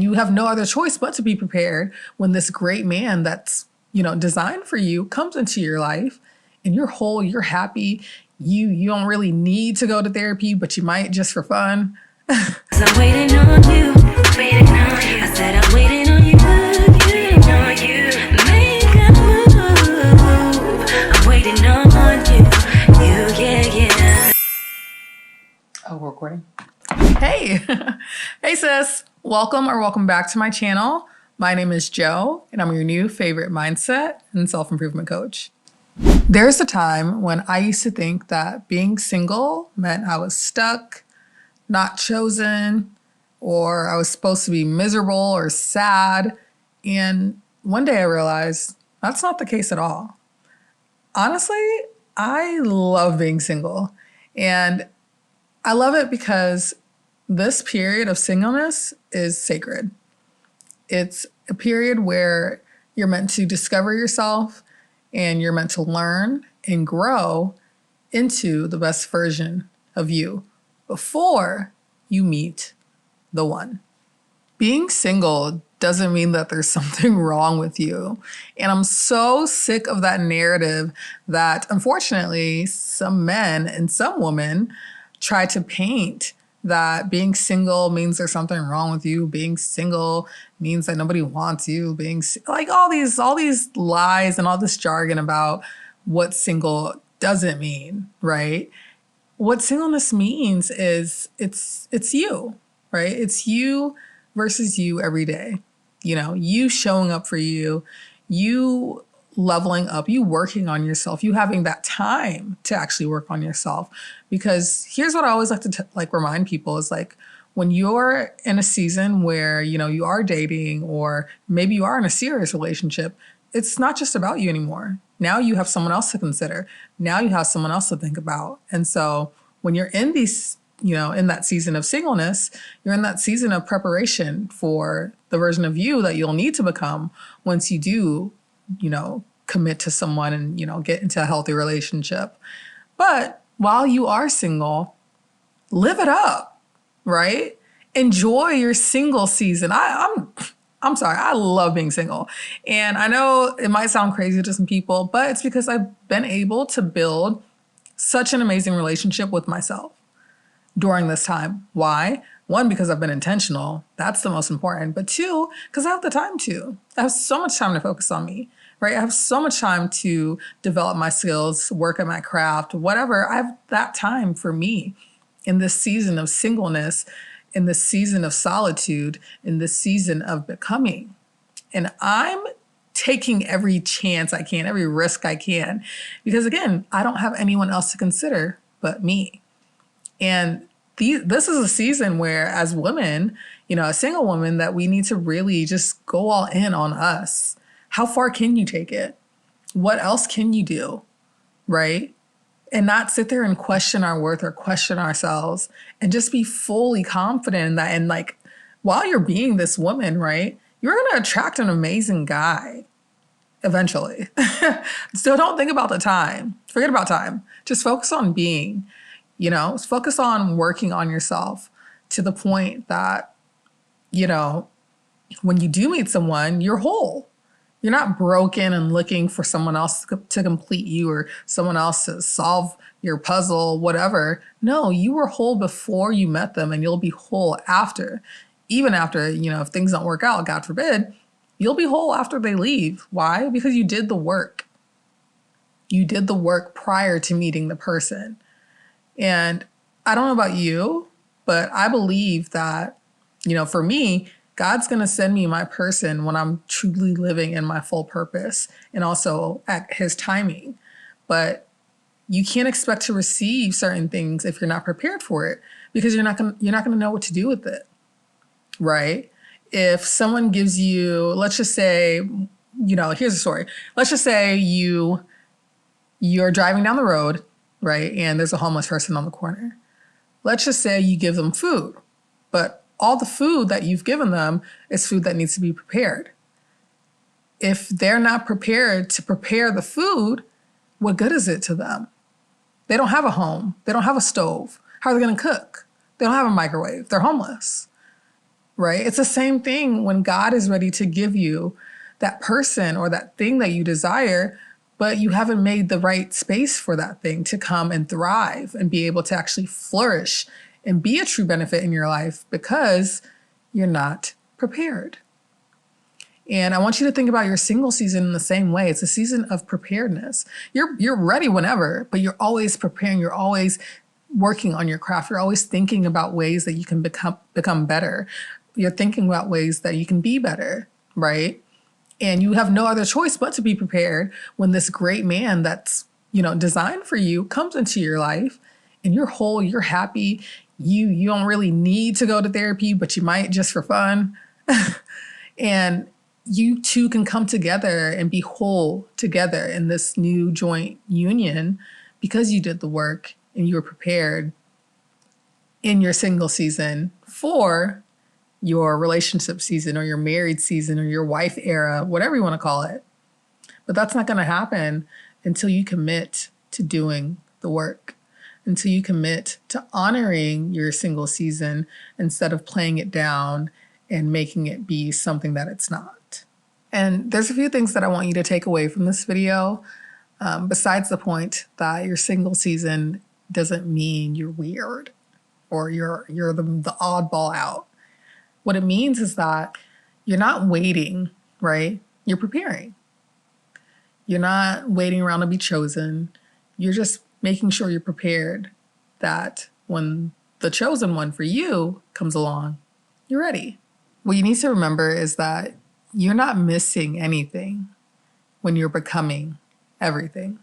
You have no other choice but to be prepared when this great man that's, designed for you comes into your life and you're whole, you're happy. You don't really need to go to therapy, but you might just for fun. I'm waiting on you, waiting on you. I said I'm waiting on you, waiting on you. Make a move. I'm waiting on you, yeah. Oh, we're recording. Hey, hey sis. Welcome back to my channel. My name is Jo, and I'm your new favorite mindset and self-improvement coach. There's a time when I used to think that being single meant I was stuck, not chosen, or I was supposed to be miserable or sad. And one day I realized that's not the case at all. Honestly, I love being single. And I love it because this period of singleness is sacred. It's a period where you're meant to discover yourself and you're meant to learn and grow into the best version of you before you meet the one. Being single doesn't mean that there's something wrong with you. And I'm so sick of that narrative that unfortunately some men and some women try to paint that being single means there's something wrong with you. Being single means that nobody wants you. Like all these lies and all this jargon about what single doesn't mean, right? What singleness means is it's you, right? It's you versus you every day. You showing up for you, you leveling up, you working on yourself, you having that time to actually work on yourself. Because here's what I always like to remind people is like, when you're in a season where, you are dating or maybe you are in a serious relationship, it's not just about you anymore. Now you have someone else to consider. Now you have someone else to think about. And so when you're in these, in that season of singleness, you're in that season of preparation for the version of you that you'll need to become once you do, commit to someone and, get into a healthy relationship. But while you are single, live it up, right? Enjoy your single season. I'm sorry, I love being single. And I know it might sound crazy to some people, but it's because I've been able to build such an amazing relationship with myself during this time. Why? One, because I've been intentional. That's the most important. But two, because I have the time to. I have so much time to focus on me, right? I have so much time to develop my skills, work at my craft, whatever. I have that time for me in this season of singleness, in this season of solitude, in this season of becoming. And I'm taking every chance I can, every risk I can, because again, I don't have anyone else to consider but me. And this is a season where as women, a single woman, that we need to really just go all in on us. How far can you take it? What else can you do, right? And not sit there and question our worth or question ourselves and just be fully confident in that. And like, while you're being this woman, right, you're going to attract an amazing guy eventually. So don't think about the time. Forget about time. Just focus on being, focus on working on yourself to the point that, when you do meet someone, you're whole. You're not broken and looking for someone else to complete you or someone else to solve your puzzle, whatever. No, you were whole before you met them and you'll be whole after. Even after, if things don't work out, God forbid, you'll be whole after they leave. Why? Because you did the work. You did the work prior to meeting the person. And I don't know about you, but I believe that, for me, God's going to send me my person when I'm truly living in my full purpose and also at his timing. But you can't expect to receive certain things if you're not prepared for it, because you're not going to know what to do with it. Right? If someone gives you, let's just say, here's a story. Let's just say you're driving down the road, right? And there's a homeless person on the corner. Let's just say you give them food, but all the food that you've given them is food that needs to be prepared. If they're not prepared to prepare the food, what good is it to them? They don't have a home. They don't have a stove. How are they going to cook? They don't have a microwave. They're homeless, right? It's the same thing when God is ready to give you that person or that thing that you desire, but you haven't made the right space for that thing to come and thrive and be able to actually flourish and be a true benefit in your life because you're not prepared. And I want you to think about your single season in the same way. It's a season of preparedness. You're ready whenever, but you're always preparing. You're always working on your craft. You're always thinking about ways that you can become better. You're thinking about ways that you can be better, right? And you have no other choice but to be prepared when this great man that's, designed for you comes into your life and you're whole, you're happy. You don't really need to go to therapy, but you might just for fun. And you two can come together and be whole together in this new joint union because you did the work and you were prepared in your single season for your relationship season or your married season or your wife era, whatever you want to call it. But that's not going to happen until you commit to doing the work, until you commit to honoring your single season instead of playing it down and making it be something that it's not. And there's a few things that I want you to take away from this video, besides the point that your single season doesn't mean you're weird or you're the oddball out. What it means is that you're not waiting, right? You're preparing. You're not waiting around to be chosen. You're just making sure you're prepared that when the chosen one for you comes along, you're ready. What you need to remember is that you're not missing anything when you're becoming everything.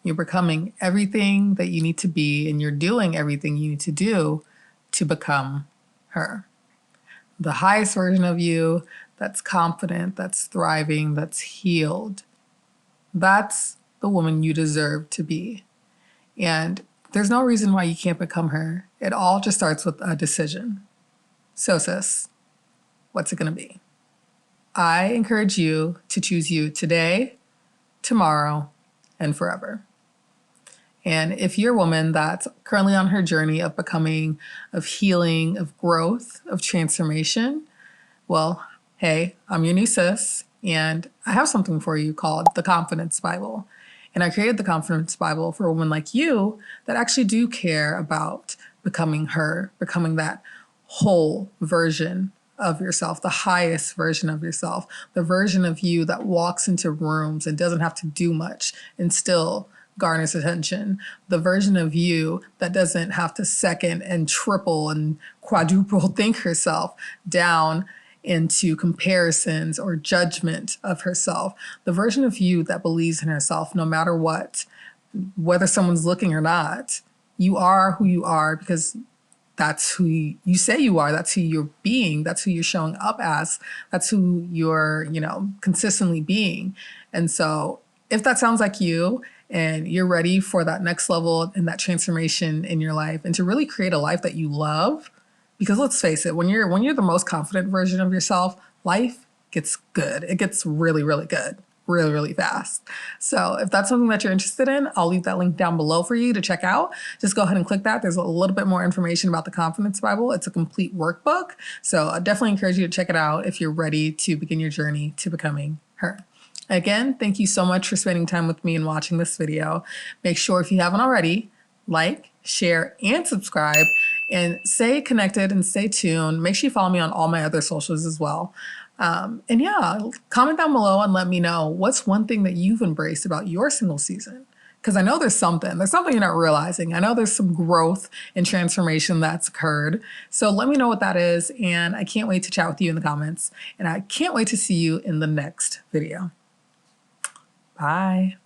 You're becoming everything that you need to be, and you're doing everything you need to do to become her. The highest version of you that's confident, that's thriving, that's healed. That's the woman you deserve to be. And there's no reason why you can't become her. It all just starts with a decision. So sis, what's it going to be? I encourage you to choose you today, tomorrow, and forever. And if you're a woman that's currently on her journey of becoming, of healing, of growth, of transformation, well, hey, I'm your new sis, and I have something for you called the Confidence Bible. And I created the Confidence Bible for a woman like you that actually do care about becoming her, becoming that whole version of yourself, the highest version of yourself, the version of you that walks into rooms and doesn't have to do much and still garners attention, the version of you that doesn't have to second and triple and quadruple think herself down into comparisons or judgment of herself, the version of you that believes in herself no matter what, whether someone's looking or not. You are who you are because that's who you say you are. That's who you're being. That's who you're showing up as. That's who you're, consistently being. And so if that sounds like you and you're ready for that next level and that transformation in your life and to really create a life that you love, because let's face it, when you're the most confident version of yourself, life gets good. It gets really, really good, really, really fast. So if that's something that you're interested in, I'll leave that link down below for you to check out. Just go ahead and click that. There's a little bit more information about the Confidence Bible. It's a complete workbook. So I definitely encourage you to check it out if you're ready to begin your journey to becoming her. Again, thank you so much for spending time with me and watching this video. Make sure if you haven't already, like, share, and subscribe, and stay connected and stay tuned. Make sure you follow me on all my other socials as well. And yeah, comment down below and let me know what's one thing that you've embraced about your single season. Because I know there's something you're not realizing. I know there's some growth and transformation that's occurred. So let me know what that is. And I can't wait to chat with you in the comments. And I can't wait to see you in the next video. Bye.